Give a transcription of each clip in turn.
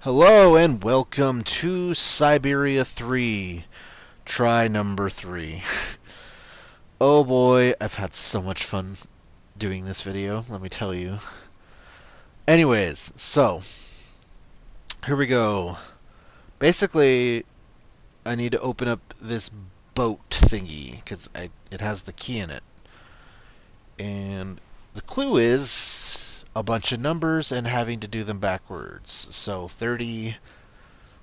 Hello and welcome to Syberia 3. Try number 3. Oh boy, I've had so much fun doing this video, let me tell you. Anyways, so, here we go. Basically, I need to open up this boat thingy, because it has the key in it. And the clue is a bunch of numbers and having to do them backwards. So 30,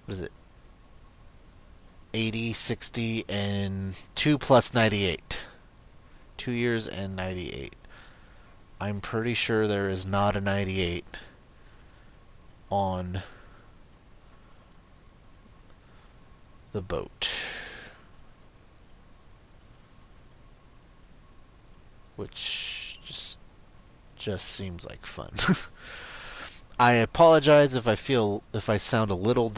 what is it? 80, 60, and 2 plus 98. 2 years and 98. I'm pretty sure there is not a 98 on the boat. Which just seems like fun. I apologize if I sound a little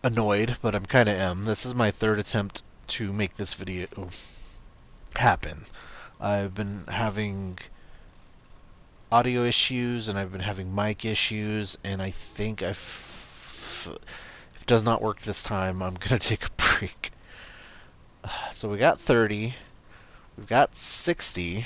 annoyed, but I'm kind of am. This is my third attempt to make this video happen. I've been having audio issues and I've been having mic issues, and I think if it does not work this time, I'm gonna take a break. So we got 30, we've got 60.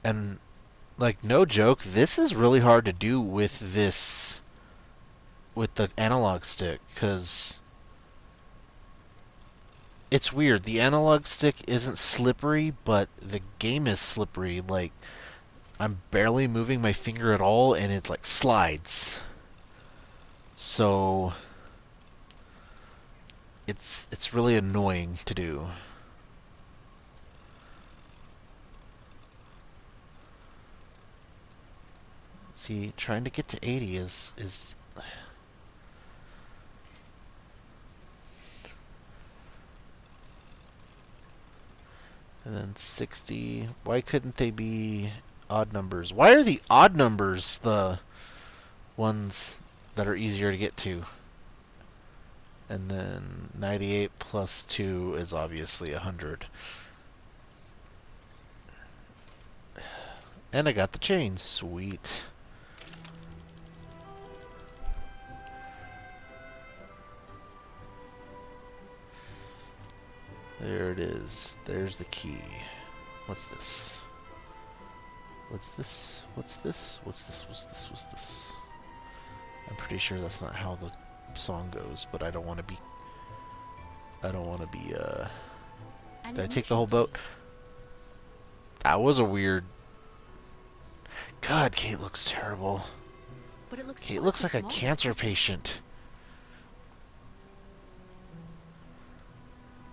And like, no joke, this is really hard to do with the analog stick, because it's weird. The analog stick isn't slippery, but the game is slippery. Like, I'm barely moving my finger at all, and it like slides. So it's really annoying to do. See, trying to get to 80 is and then 60. Why couldn't they be odd numbers? Why are the odd numbers the ones that are easier to get to? And then 98 plus 2 is obviously 100. And I got the chain. Sweet. There it is. There's the key. What's this? What's this? What's this? What's this? What's this? What's this? I'm pretty sure that's not how the song goes, but I don't want to be... Did I take the whole boat? That was a weird... God, Kate looks terrible. Kate looks like a cancer patient.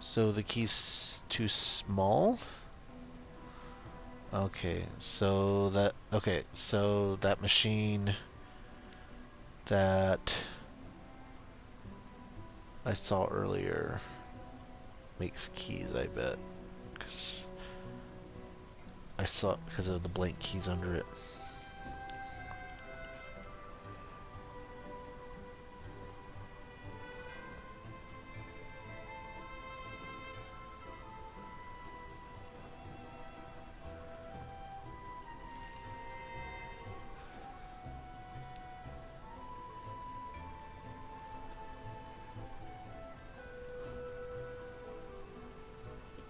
So the key's too small? Okay, so that machine that I saw earlier makes keys, I bet. Because of the blank keys under it.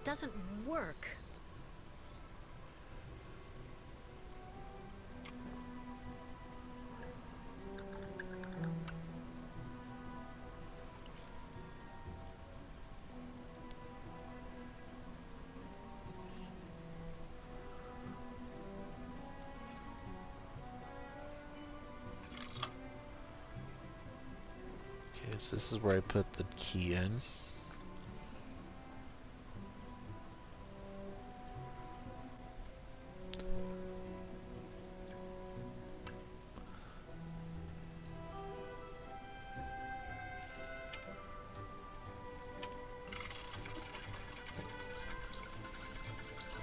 Doesn't work. Okay, so this is where I put the key in.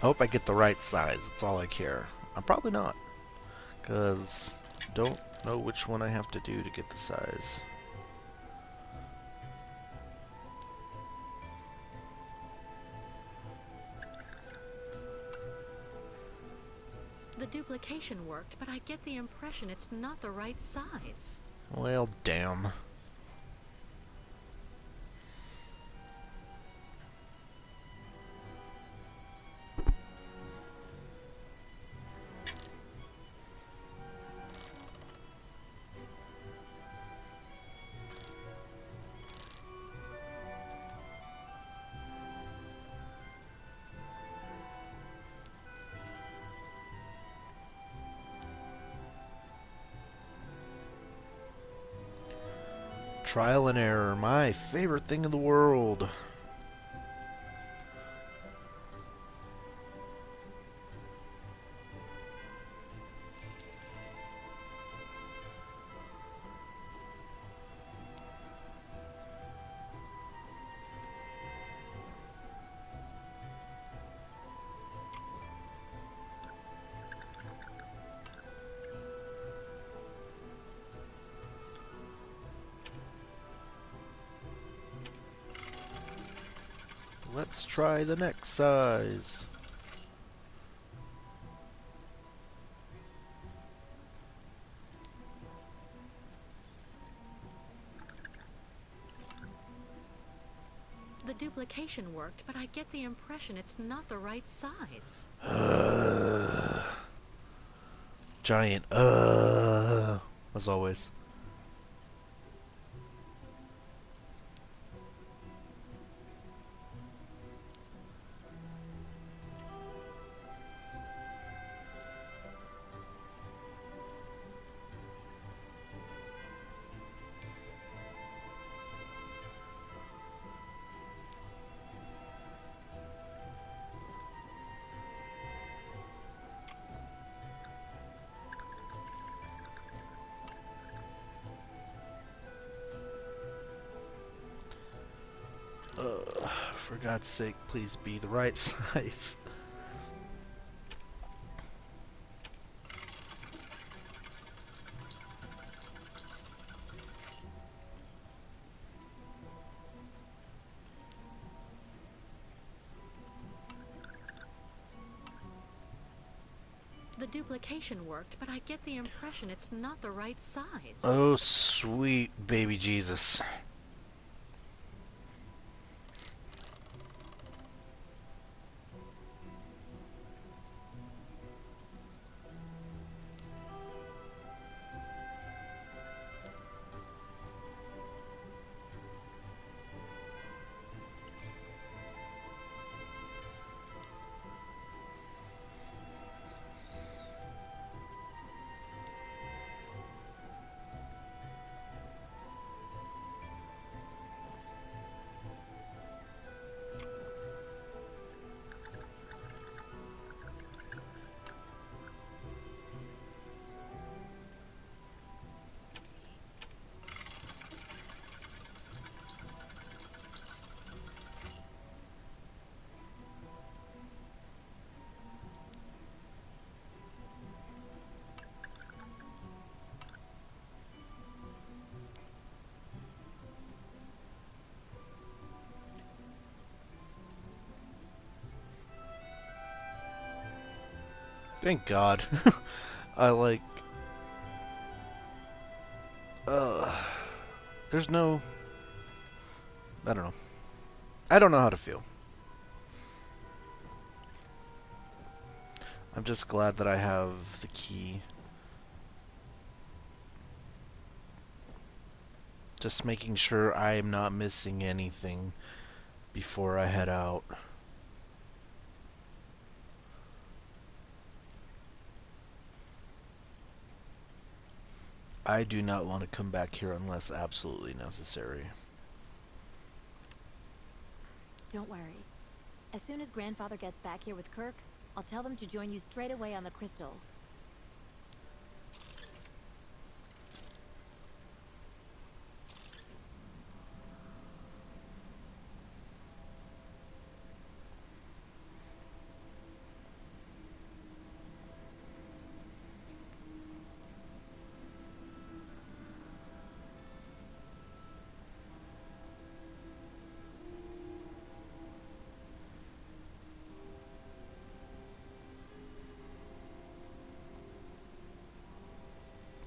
I hope I get the right size. That's all I care. I'm probably not. Because don't know which one I have to do to get the size. The duplication worked, but I get the impression it's not the right size. Well, damn. Trial and error, my favorite thing in the world. Let's try the next size. The duplication worked, but I get the impression it's not the right size. Giant, as always. For God's sake, please be the right size. The duplication worked, but I get the impression it's not the right size. Oh, sweet baby Jesus. Thank God. I like... Uh, there's no... I don't know. I don't know how to feel. I'm just glad that I have the key. Just making sure I am not missing anything before I head out. I do not want to come back here unless absolutely necessary. Don't worry. As soon as Grandfather gets back here with Kirk, I'll tell them to join you straight away on the crystal.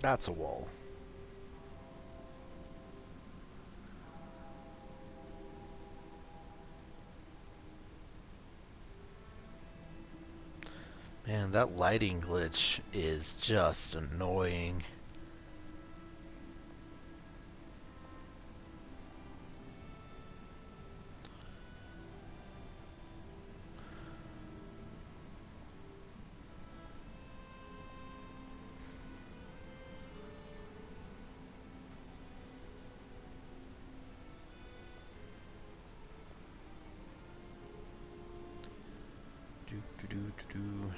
That's a wall. Man, that lighting glitch is just annoying. Do, do, do, do, do.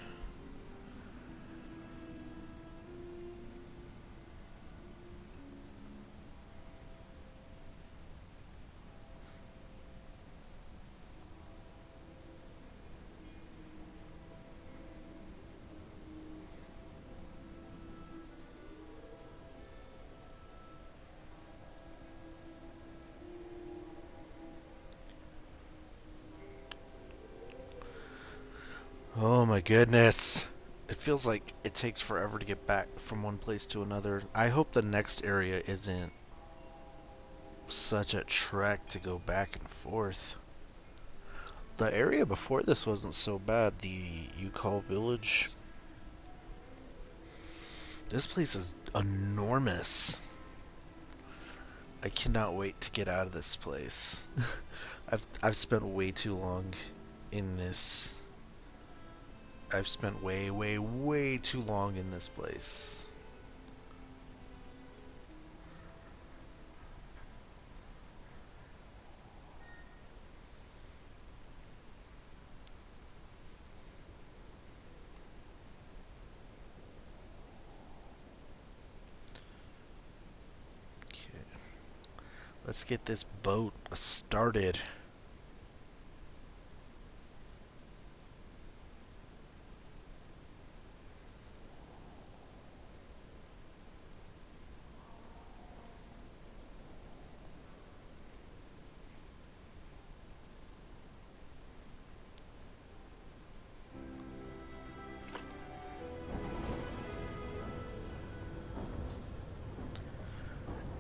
Oh my goodness. It feels like it takes forever to get back from one place to another. I hope the next area isn't such a trek to go back and forth. The area before this wasn't so bad. The Yukol village. This place is enormous. I cannot wait to get out of this place. I've spent way too long in this. I've spent way too long in this place. Okay. Let's get this boat started.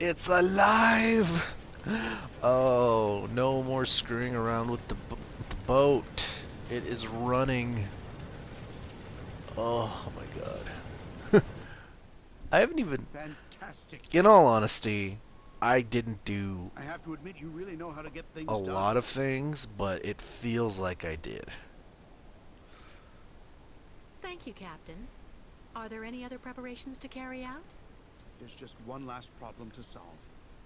It's alive! Oh, no more screwing around with the boat. It is running. Oh my god. I haven't even... Fantastic. In all honesty, I didn't do I have to admit, you really know how to get things a done. lot of things, but it feels like I did. Thank you, Captain. Are there any other preparations to carry out? There's just one last problem to solve.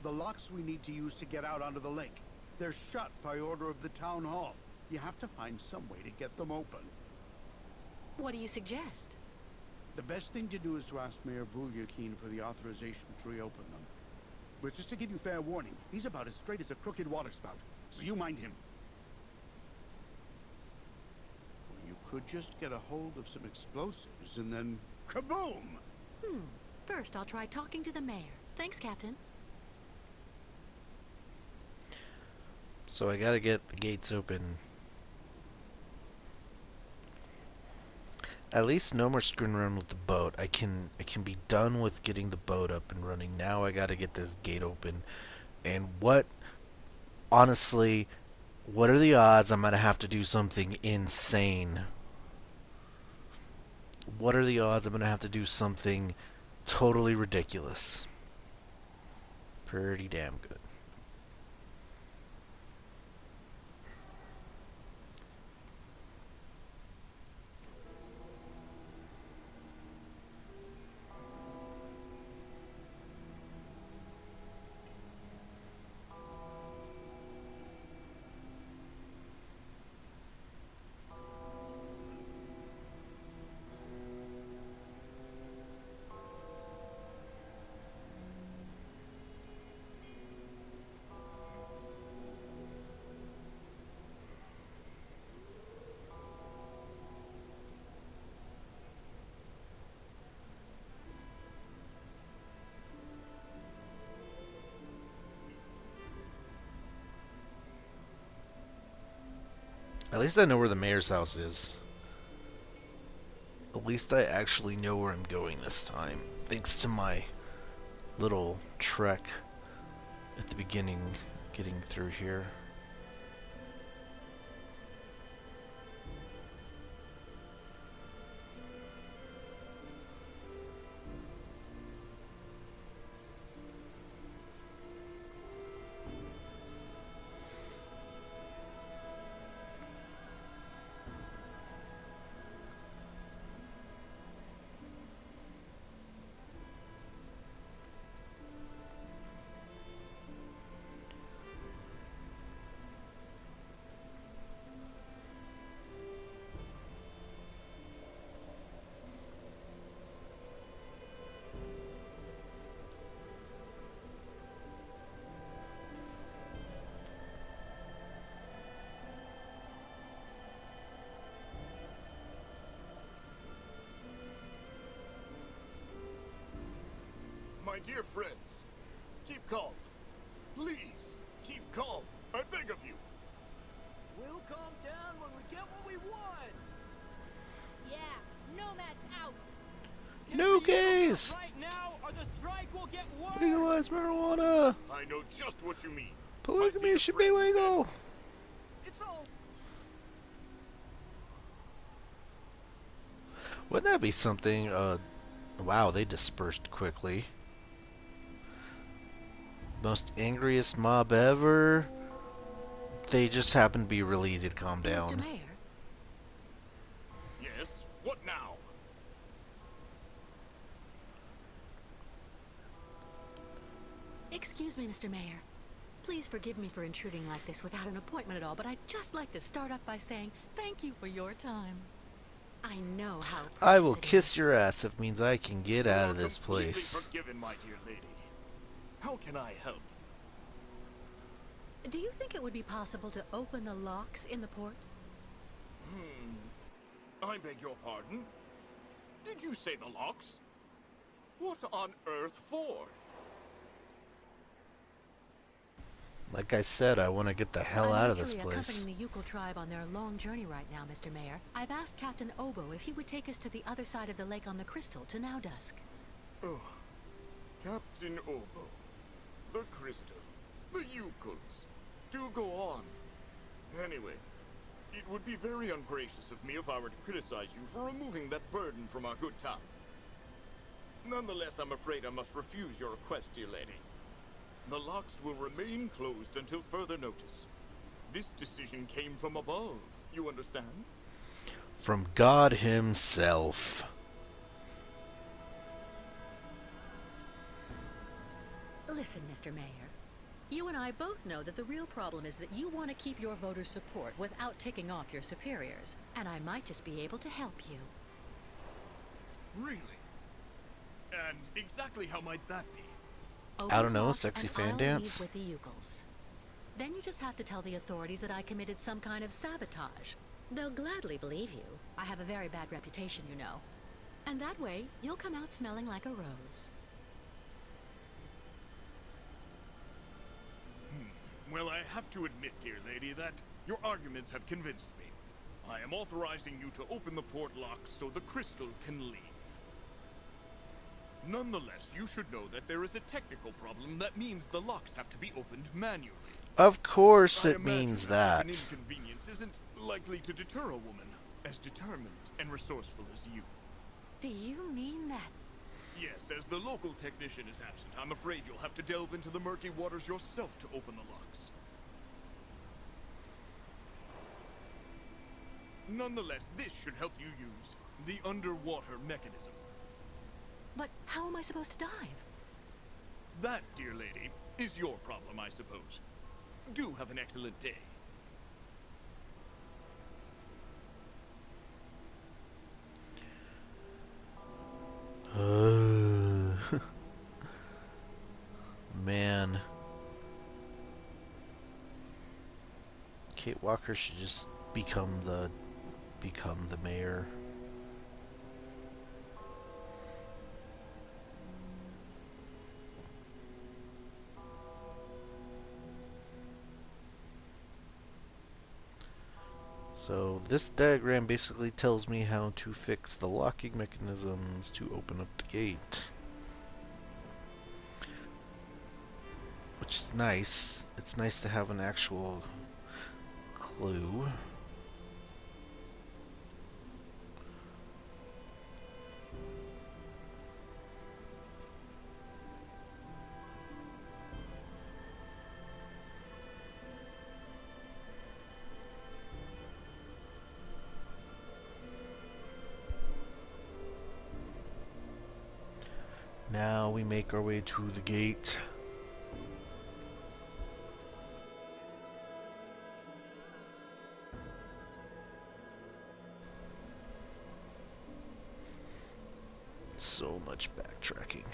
The locks we need to use to get out onto the lake. They're shut by order of the town hall. You have to find some way to get them open. What do you suggest? The best thing to do is to ask Mayor Bulgarkeen for the authorization to reopen them. But just to give you fair warning, he's about as straight as a crooked waterspout, so you mind him. Or you could just get a hold of some explosives and then kaboom! First, I'll try talking to the mayor. Thanks, Captain. So I gotta get the gates open. At least no more screwing around with the boat. I can be done with getting the boat up and running. Now I gotta get this gate open. And honestly, what are the odds I'm gonna have to do something insane? What are the odds I'm gonna have to do something totally ridiculous? Pretty damn good. At least I know where the mayor's house is. At least I actually know where I'm going this time. Thanks to my little trek at the beginning, getting through here. My dear friends, keep calm. Please, keep calm. I beg of you. We'll calm down when we get what we want. Yeah, Nomad's out. No case! Right now, or the strike will get worse. Legalize marijuana! I know just what you mean. Polygamy My dear should be friends, legal! It's all. Wouldn't that be something? Wow, they dispersed quickly. Most angriest mob ever. They just happen to be really easy to calm Mr. down. Mayor, Yes? What now? excuse me, Mr. Mayor. Please forgive me for intruding like this without an appointment at all, but I'd just like to start up by saying thank you for your time. I know how I will precious it kiss is. your ass if it means I can get You out are of this completely place. Forgiven, my dear lady. How can I help? Do you think it would be possible to open the locks in the port? I beg your pardon? Did you say the locks? What on earth for? Like I said, I want to get the hell out of this I'm actually place. accompanying the Yukon tribe on their long journey right now, Mr. Mayor. I've asked Captain Obo if he would take us to the other side of the lake on the Crystal to now dusk. Oh, Captain Obo, the Crystal, the Yukons. Do go on. Anyway, it would be very ungracious of me if I were to criticize you for removing that burden from our good town. Nonetheless, I'm afraid I must refuse your request, dear lady. The locks will remain closed until further notice. This decision came from above, you understand? From God himself. Listen, Mr. Mayor. You and I both know that the real problem is that you want to keep your voters' support without ticking off your superiors. And I might just be able to help you. Really? And exactly how might that be? Open I don't know, locks sexy and fan I'll dance? leave with the Yukons. Then you just have to tell the authorities that I committed some kind of sabotage. They'll gladly believe you. I have a very bad reputation, you know. And that way, you'll come out smelling like a rose. Well, I have to admit, dear lady, that your arguments have convinced me. I am authorizing you to open the port locks so the crystal can leave. Nonetheless, you should know that there is a technical problem that means the locks have to be opened manually. Of course I it imagine means An that. inconvenience isn't likely to deter a woman as determined and resourceful as you. Do you mean that? Yes, as the local technician is absent, I'm afraid you'll have to delve into the murky waters yourself to open the locks. Nonetheless, this should help you use the underwater mechanism. But how am I supposed to dive? That, dear lady, is your problem, I suppose. Do have an excellent day. Man. Kate Walker should just become the mayor. So this diagram basically tells me how to fix the locking mechanisms to open up the gate. is nice. It's nice to have an actual clue. Now we make our way to the gate. So much backtracking.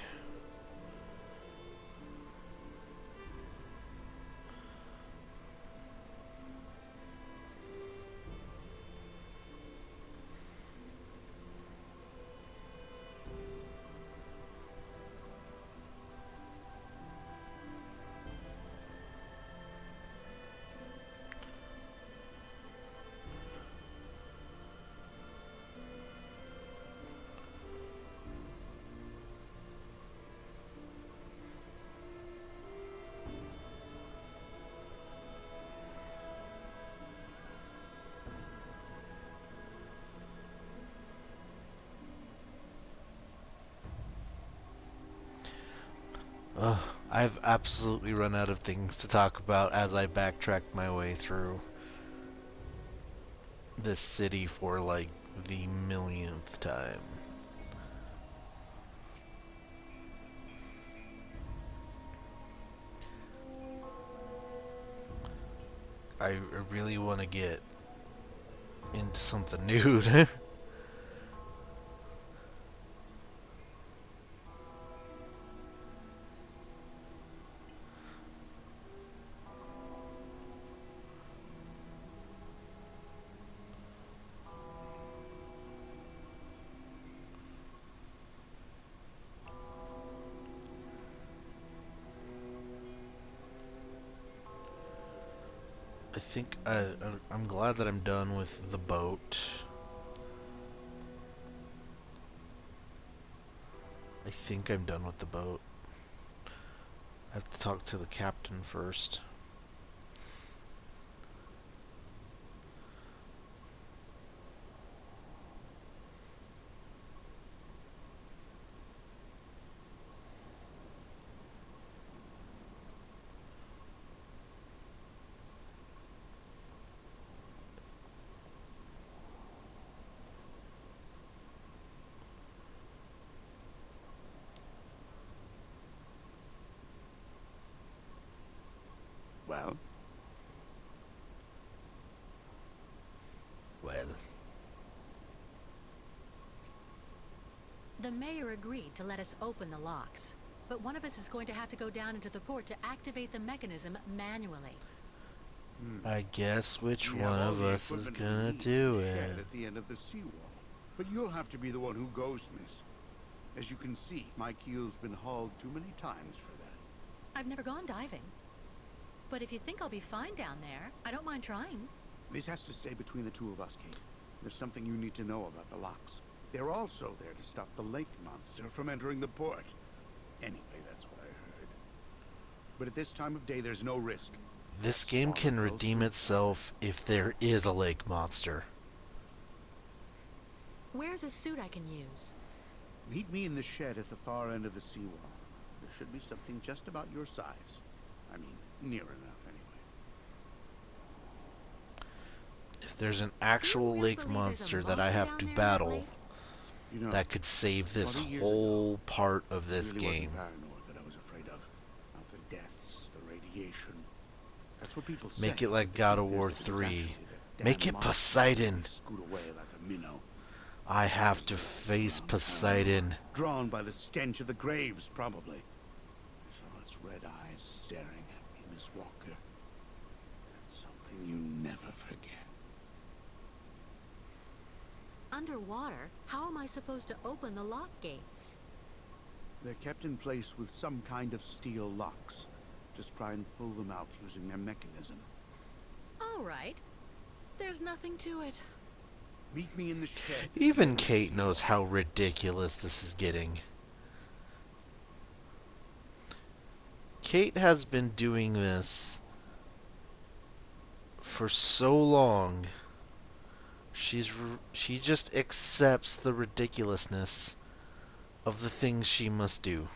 I've absolutely run out of things to talk about as I backtrack my way through this city for like the millionth time. I really want to get into something new. I think I'm glad that I'm done with the boat. I think I'm done with the boat. I have to talk to the captain first. Well, Well, The mayor agreed to let us open the locks, but one of us is going to have to go down into the port to activate the mechanism manually. I guess which we one have all of the us is equipment we gonna need do in the it? shed at the end of the seawall. But you'll have to be the one who goes, miss. As you can see, my keel's been hauled too many times for that. I've never gone diving. But if you think I'll be fine down there, I don't mind trying. This has to stay between the two of us, Kate. There's something you need to know about the locks. They're also there to stop the lake monster from entering the port. Anyway, that's what I heard. But at this time of day, there's no risk. This That game swarm can of redeem those- itself if there is a lake monster. Where's a suit I can use? Meet me in the shed at the far end of the seawall. There should be something just about your size. I mean, near enough, anyway. If there's an actual really lake believe there's a monster that I monster have down to there in that battle, lake? You know, that could save this 20 years whole ago, part of I this really game. wasn't paranoid that I was afraid of. Of the deaths, the radiation. That's what people say. Make it like but the God of truth is War that it's 3. actually that Make damn it monster Poseidon. that scoot away like a minnow. I have to face Poseidon. Drawn by the stench of the graves, probably. I saw its red eyes staring at me, Miss Walker. That's something you never forget. Underwater, how am I supposed to open the lock gates? They're kept in place with some kind of steel locks. Just try and pull them out using their mechanism. All right. There's nothing to it. Meet me in the shed. Even Kate knows how ridiculous this is getting. Kate has been doing this for so long. She just accepts the ridiculousness of the things she must do.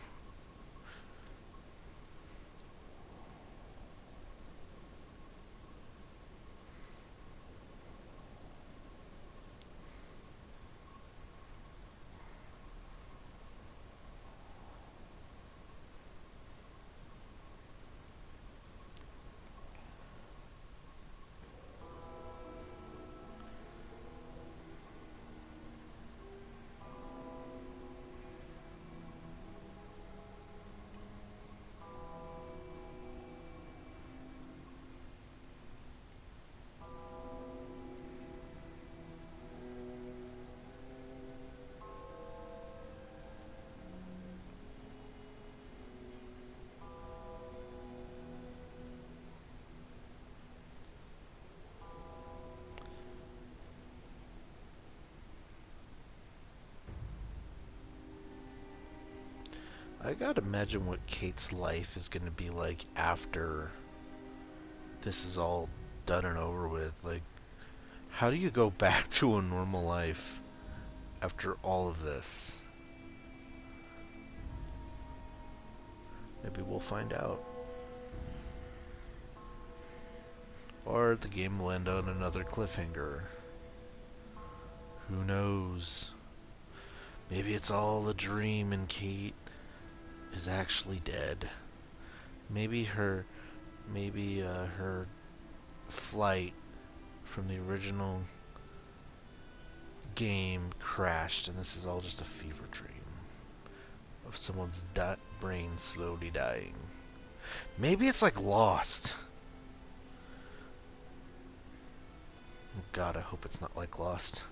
I gotta imagine what Kate's life is gonna be like after this is all done and over with. Like, how do you go back to a normal life after all of this? Maybe we'll find out. Or the game will end on another cliffhanger. Who knows? Maybe it's all a dream and Kate is actually dead. Maybe her flight from the original game crashed and this is all just a fever dream of someone's brain slowly dying. Maybe it's like Lost. Oh God, I hope it's not like Lost.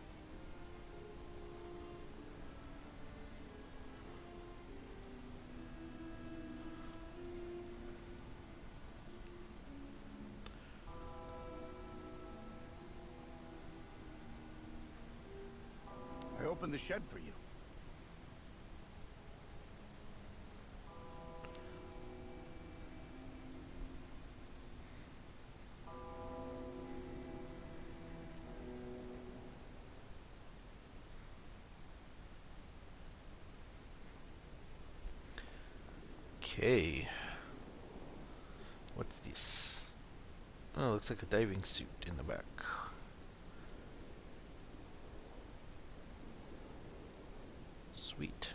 I opened the shed for you. Okay. What's this? Oh, looks like a diving suit in the back. Sweet.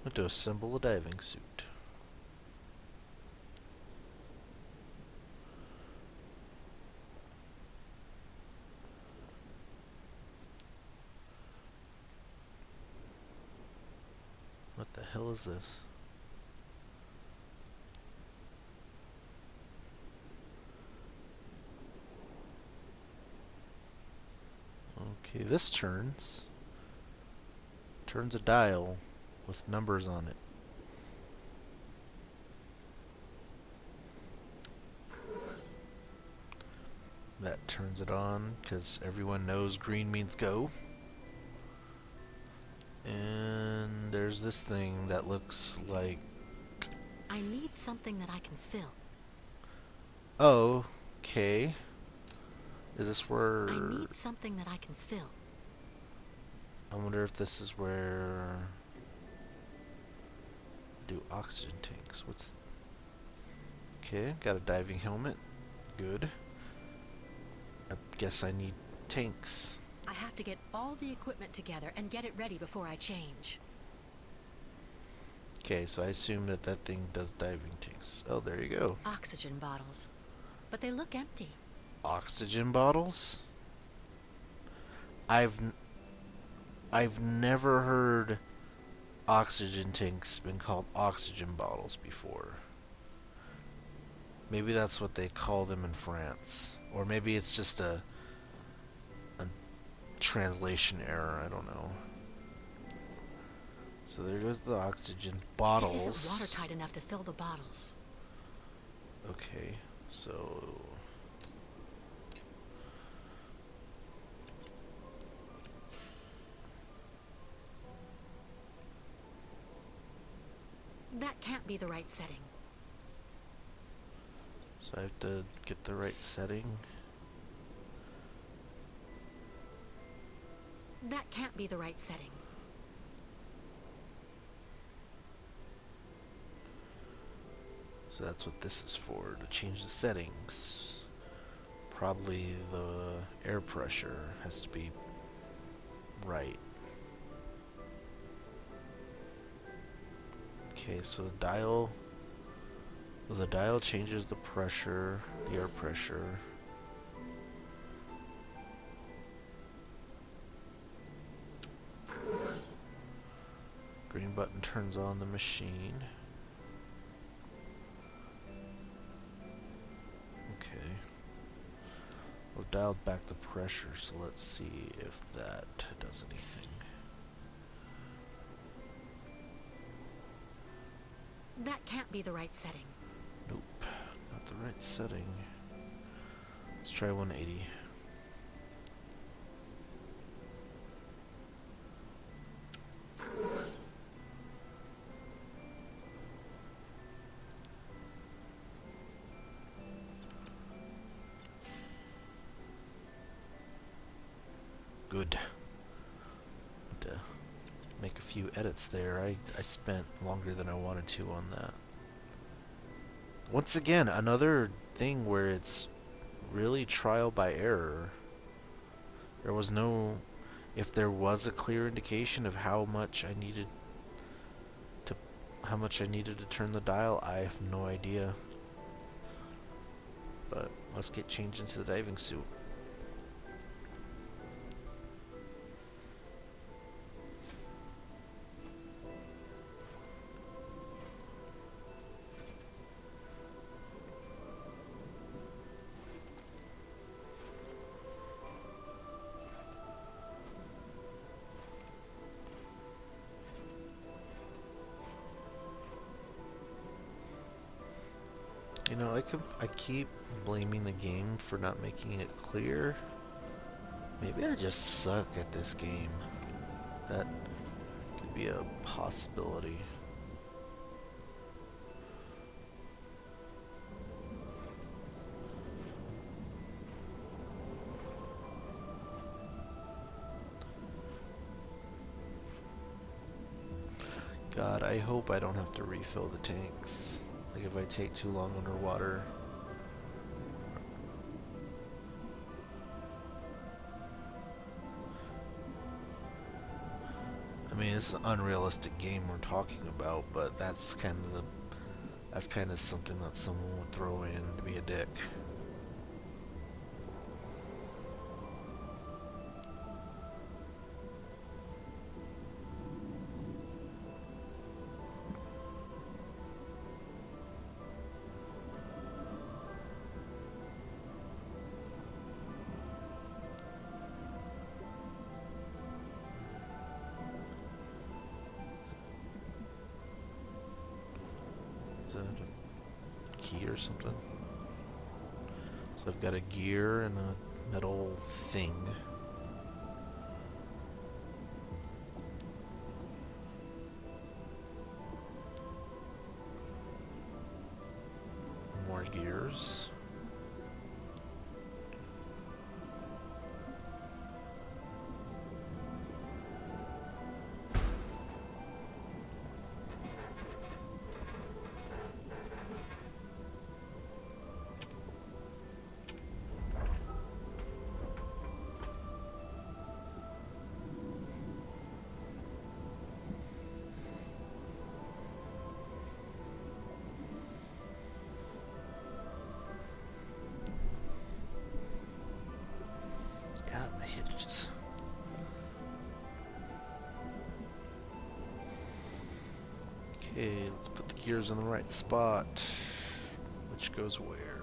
I'm going to assemble a diving suit. What the hell is this? Okay, this turns a dial with numbers on it. That turns it on because everyone knows green means go. And there's this thing that looks like... I need something that I can fill. Oh, okay. Is this where... I need something that I can fill. I wonder if this is where... Do oxygen tanks. What's... Okay, got a diving helmet. Good. I guess I need tanks. I have to get all the equipment together and get it ready before I change. Okay, so I assume that that thing does diving tanks. Oh, there you go. Oxygen bottles. But they look empty. Oxygen bottles? I've never heard oxygen tanks been called oxygen bottles before. Maybe that's what they call them in France. Or maybe it's just a translation error, I don't know. So there goes the oxygen bottles. It isn't watertight enough to fill the bottles. Okay, so... That can't be the right setting. So I have to get the right setting. That can't be the right setting. So that's what this is for, to change the settings. Probably the air pressure has to be right. Okay, so the dial changes the pressure, the air pressure. Green button turns on the machine. Okay. We've dialed back the pressure, so let's see if that does anything. That can't be the right setting. Nope, not the right setting. Let's try 180. Good. To make a few edits there. I spent longer than I wanted to on that. Once again, another thing where it's really trial by error. There was no... If there was a clear indication of how much I needed to turn the dial, I have no idea. But let's get changed into the diving suit. You know, I keep blaming the game for not making it clear. Maybe I just suck at this game. That could be a possibility. God, I hope I don't have to refill the tanks. Like if I take too long underwater. I mean, it's an unrealistic game we're talking about, but that's kind of something that someone would throw in to be a dick. Is that a key or something? So I've got a gear and a metal thing. More gears. Yeah, my hitches. Okay, let's put the gears in the right spot. Which goes where?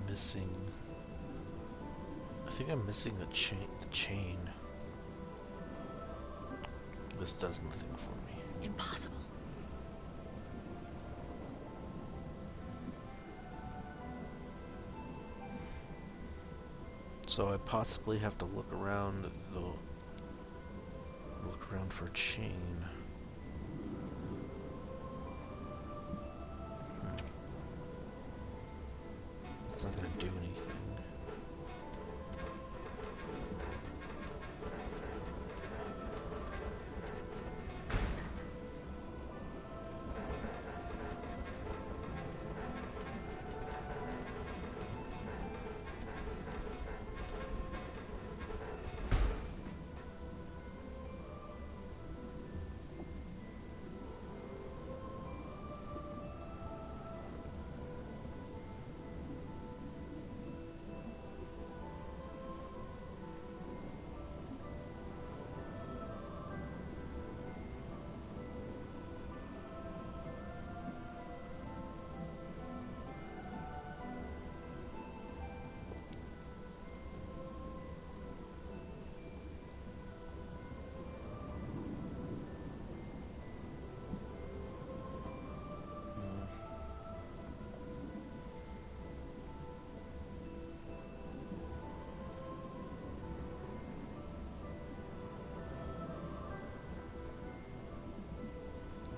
missing? I think I'm missing the chain. This does nothing for me. Impossible. So I possibly have to look around for a chain. It's not gonna do anything.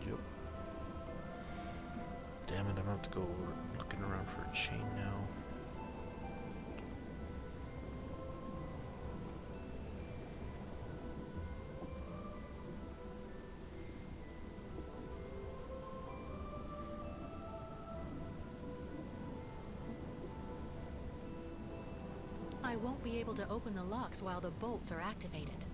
Yep. Damn it, I'm gonna have to go looking around for a chain now. I won't be able to open the locks while the bolts are activated.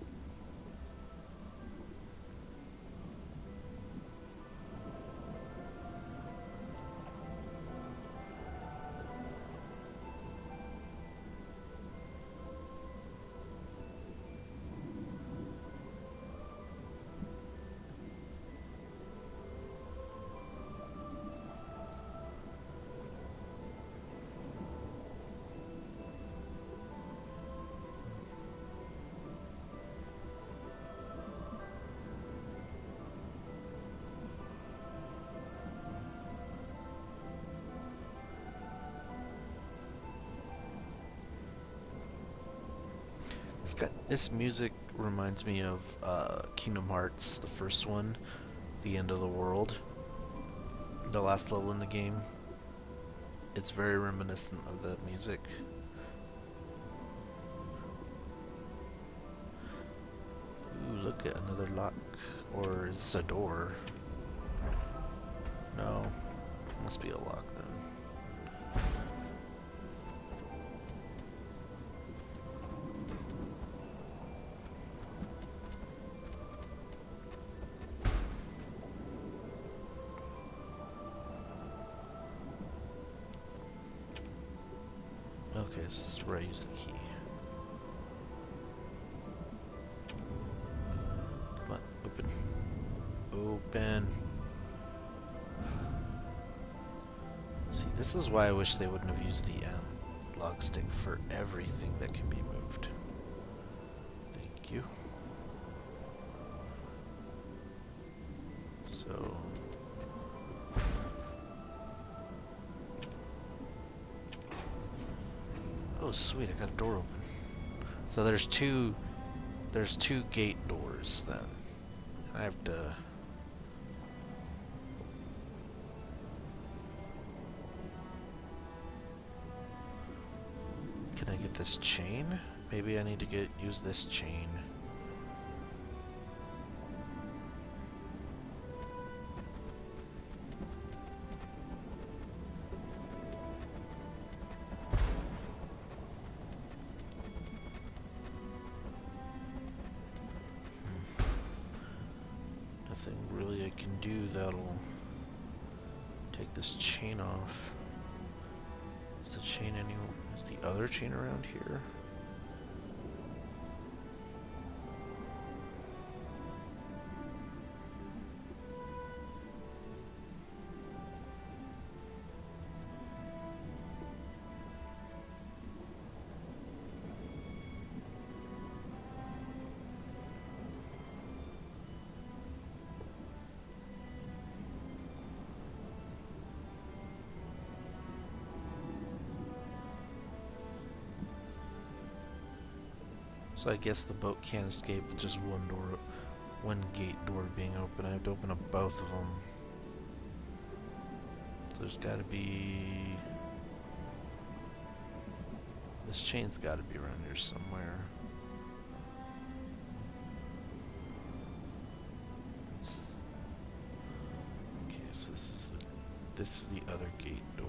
This music reminds me of Kingdom Hearts, the first one, the end of the world, the last level in the game. It's very reminiscent of that music. Ooh, look at another lock. Or is this a door? No, it must be a lock then. Okay, this is where I use the key. Come on, open. Open. See, this is why I wish they wouldn't have used the log stick for everything that can be moved. Thank you. So... oh sweet, I got a door open. So there's two gate doors then. I have to... can I get this chain? Maybe I need to use this chain. Nothing really I can do that'll take this chain off. Is the chain anywhere? Is the other chain around here? So I guess the boat can't escape with just one gate door being open. I have to open up both of them. So there's got to be... This chain's got to be around here somewhere. Okay, so this is the other gate door.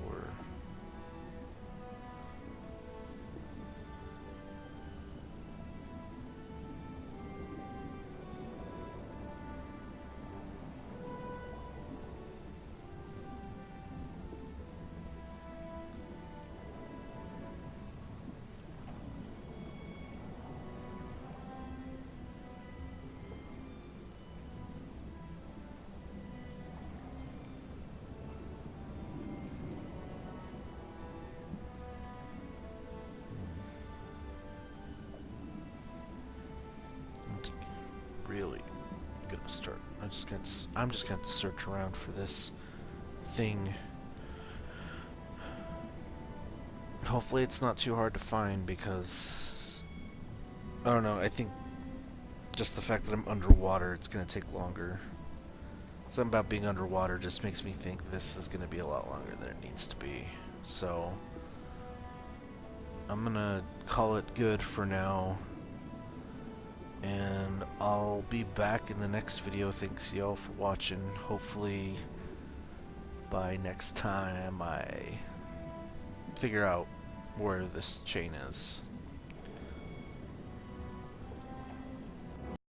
Really gonna start. I'm just gonna have to search around for this thing. Hopefully it's not too hard to find because I don't know, I think just the fact that I'm underwater, it's gonna take longer. Something about being underwater just makes me think this is gonna be a lot longer than it needs to be. So I'm gonna call it good for now. And I'll be back in the next video. Thanks y'all for watching. Hopefully by next time I figure out where this chain is.